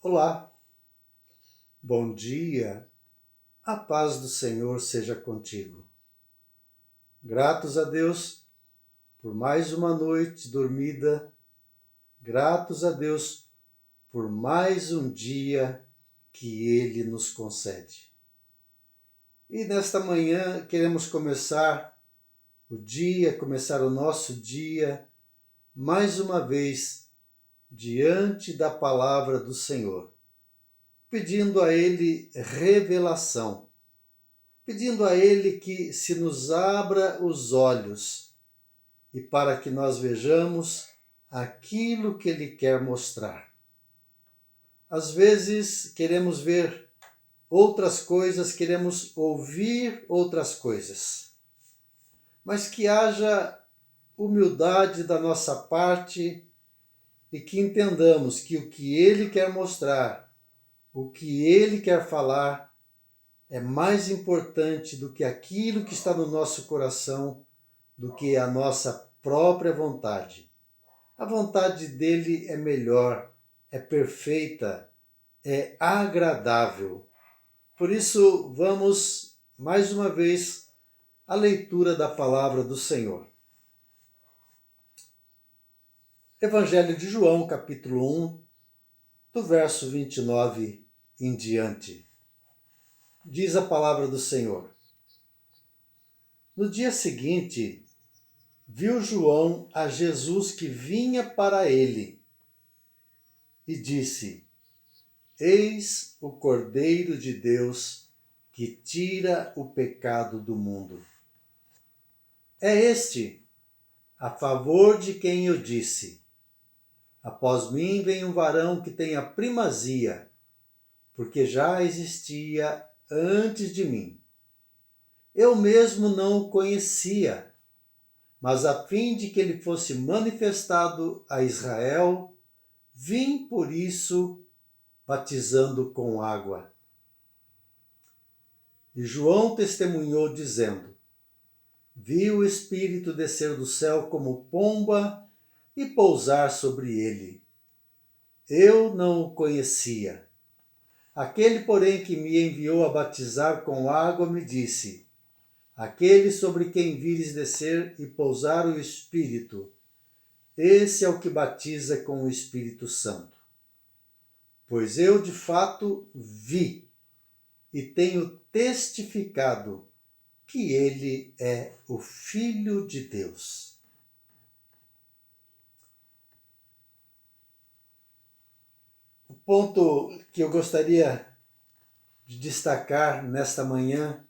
Olá, bom dia, a paz do Senhor seja contigo. Gratos a Deus por mais uma noite dormida, gratos a Deus por mais um dia que Ele nos concede. E nesta manhã queremos começar começar o nosso dia, mais uma vez, diante da palavra do Senhor, pedindo a Ele revelação, pedindo a Ele que se nos abra os olhos e para que nós vejamos aquilo que Ele quer mostrar. Às vezes queremos ver outras coisas, queremos ouvir outras coisas, mas que haja humildade da nossa parte e que entendamos que o que Ele quer mostrar, o que Ele quer falar, é mais importante do que aquilo que está no nosso coração, do que a nossa própria vontade. A vontade dele é melhor, é perfeita, é agradável. Por isso, vamos mais uma vez à leitura da palavra do Senhor. Evangelho de João, capítulo 1, do verso 29 em diante. Diz a palavra do Senhor: No dia seguinte, viu João a Jesus que vinha para ele e disse: Eis o Cordeiro de Deus que tira o pecado do mundo. É este a favor de quem eu disse: Após mim vem um varão que tem a primazia, porque já existia antes de mim. Eu mesmo não o conhecia, mas a fim de que ele fosse manifestado a Israel, vim por isso batizando com água. E João testemunhou dizendo: Vi o Espírito descer do céu como pomba e pousar sobre ele. Eu não o conhecia. Aquele, porém, que me enviou a batizar com água me disse: Aquele sobre quem vires descer e pousar o Espírito, esse é o que batiza com o Espírito Santo. Pois eu, de fato, vi e tenho testificado que ele é o Filho de Deus. O ponto que eu gostaria de destacar nesta manhã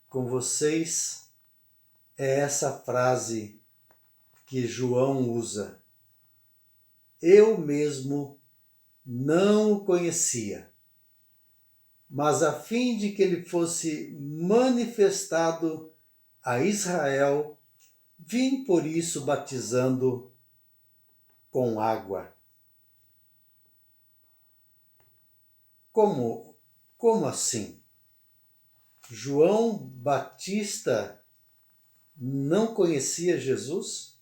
com vocês é essa frase que João usa: Eu mesmo não o conhecia, mas a fim de que ele fosse manifestado a Israel, vim por isso batizando com água. Como assim? João Batista não conhecia Jesus?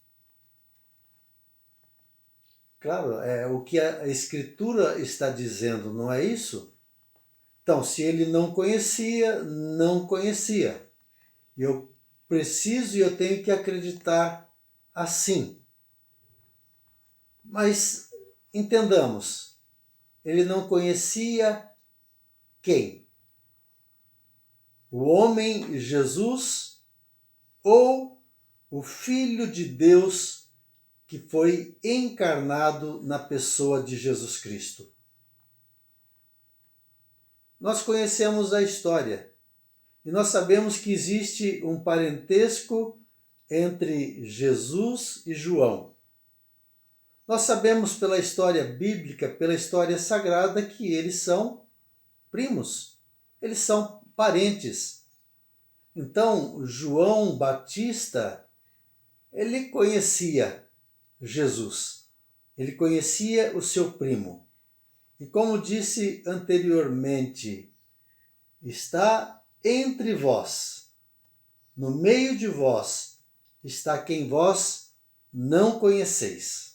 Claro, é o que a Escritura está dizendo, não é isso? Então, se ele não conhecia, não conhecia. Eu preciso e eu tenho que acreditar assim. Mas entendamos, ele não conhecia quem? O homem Jesus ou o Filho de Deus que foi encarnado na pessoa de Jesus Cristo? Nós conhecemos a história e nós sabemos que existe um parentesco entre Jesus e João. Nós sabemos pela história bíblica, pela história sagrada, que eles são primos, eles são parentes. Então, João Batista, ele conhecia Jesus, ele conhecia o seu primo. E como disse anteriormente, está entre vós, no meio de vós, está quem vós não conheceis.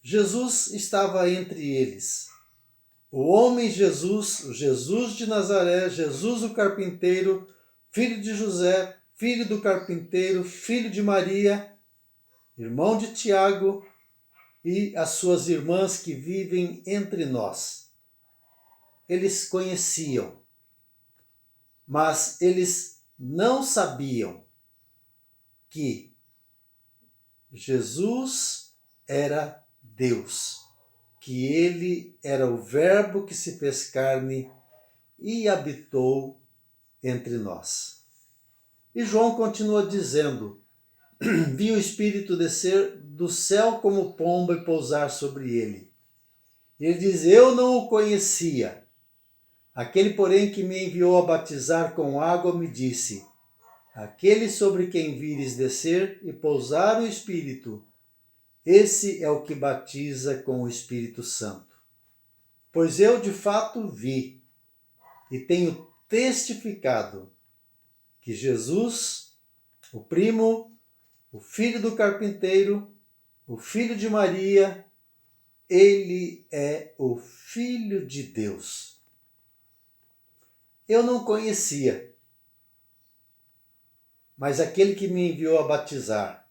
Jesus estava entre eles. O homem Jesus, o Jesus de Nazaré, Jesus o carpinteiro, filho de José, filho do carpinteiro, filho de Maria, irmão de Tiago e as suas irmãs que vivem entre nós. Eles conheciam, mas eles não sabiam que Jesus era Deus, que ele era o Verbo que se fez carne e habitou entre nós. E João continua dizendo: vi o Espírito descer do céu como pomba e pousar sobre ele. Ele diz: eu não o conhecia. Aquele, porém, que me enviou a batizar com água me disse: aquele sobre quem vires descer e pousar o Espírito, esse é o que batiza com o Espírito Santo. Pois eu de fato vi e tenho testificado que Jesus, o primo, o filho do carpinteiro, o filho de Maria, ele é o Filho de Deus. Eu não conhecia, mas aquele que me enviou a batizar,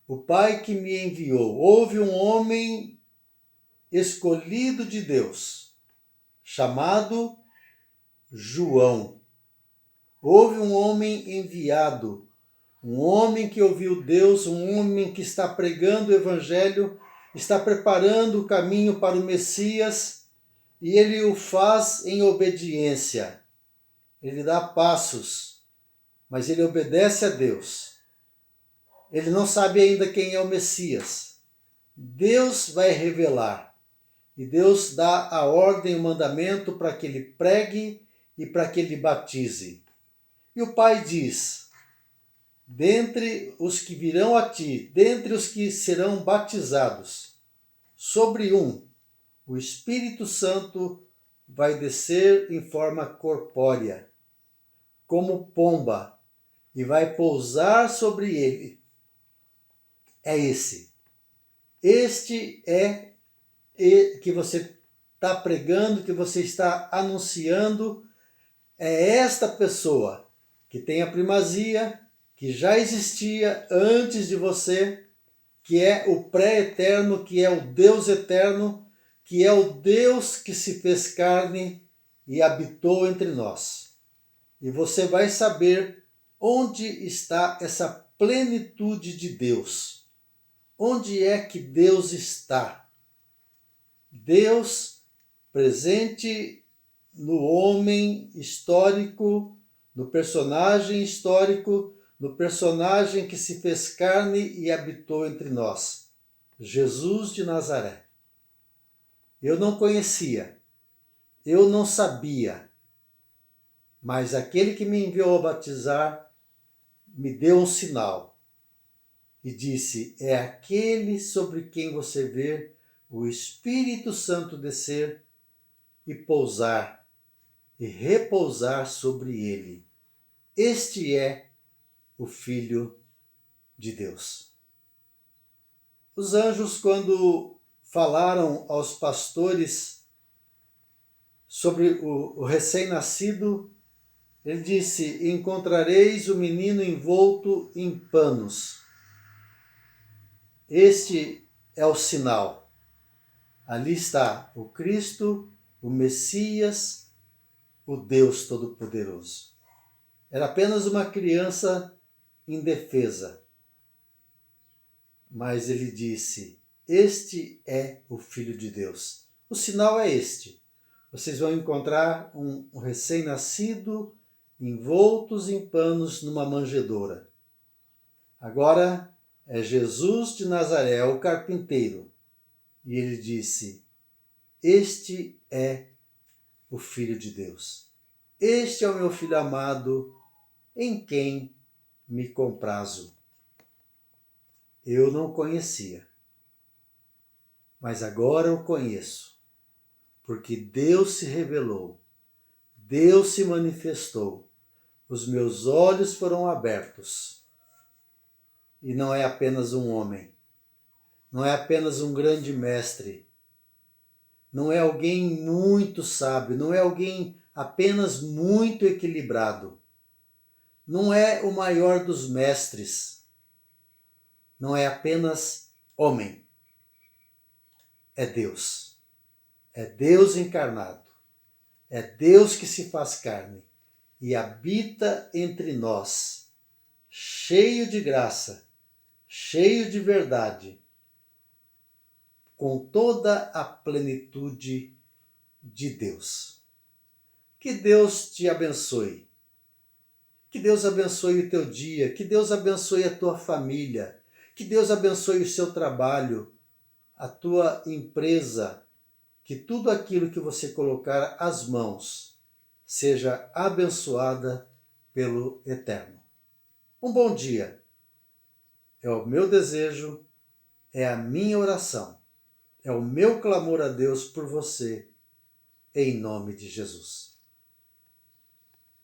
o Pai que me enviou, houve um homem escolhido de Deus, chamado João. Houve um homem enviado, um homem que ouviu Deus, um homem que está pregando o Evangelho, está preparando o caminho para o Messias, e ele o faz em obediência. Ele dá passos, mas ele obedece a Deus. Ele não sabe ainda quem é o Messias. Deus vai revelar. E Deus dá a ordem, o mandamento para que ele pregue e para que ele batize. E o Pai diz: dentre os que virão a ti, dentre os que serão batizados, sobre o Espírito Santo vai descer em forma corpórea, como pomba, e vai pousar sobre ele. É esse. Este é que você está pregando, que você está anunciando, é esta pessoa que tem a primazia, que já existia antes de você, que é o pré-eterno, que é o Deus eterno, que é o Deus que se fez carne e habitou entre nós. E você vai saber onde está essa plenitude de Deus. Onde é que Deus está? Deus presente no homem histórico, no personagem histórico, no personagem que se fez carne e habitou entre nós, Jesus de Nazaré. Eu não conhecia, eu não sabia, mas aquele que me enviou a batizar me deu um sinal e disse: é aquele sobre quem você vê o Espírito Santo descer e pousar e repousar sobre ele. Este é o Filho de Deus. Os anjos, quando falaram aos pastores sobre o recém-nascido, ele disse: encontrareis o menino envolto em panos. Este é o sinal. Ali está o Cristo, o Messias, o Deus Todo-Poderoso. Era apenas uma criança indefesa. Mas ele disse: este é o Filho de Deus. O sinal é este. Vocês vão encontrar um recém-nascido envoltos em panos numa manjedoura. Agora é Jesus de Nazaré, o carpinteiro. E ele disse: este é o Filho de Deus. Este é o meu Filho amado, em quem me comprazo. Eu não conhecia, mas agora o conheço, porque Deus se revelou, Deus se manifestou, os meus olhos foram abertos. E não é apenas um homem, não é apenas um grande mestre, não é alguém muito sábio, não é alguém apenas muito equilibrado, não é o maior dos mestres, não é apenas homem, é Deus. É Deus encarnado, é Deus que se faz carne e habita entre nós, cheio de graça, cheio de verdade, com toda a plenitude de Deus. Que Deus te abençoe. Que Deus abençoe o teu dia, que Deus abençoe a tua família, que Deus abençoe o seu trabalho, a tua empresa, que tudo aquilo que você colocar às mãos seja abençoada pelo Eterno. Um bom dia. É o meu desejo, é a minha oração, é o meu clamor a Deus por você, em nome de Jesus.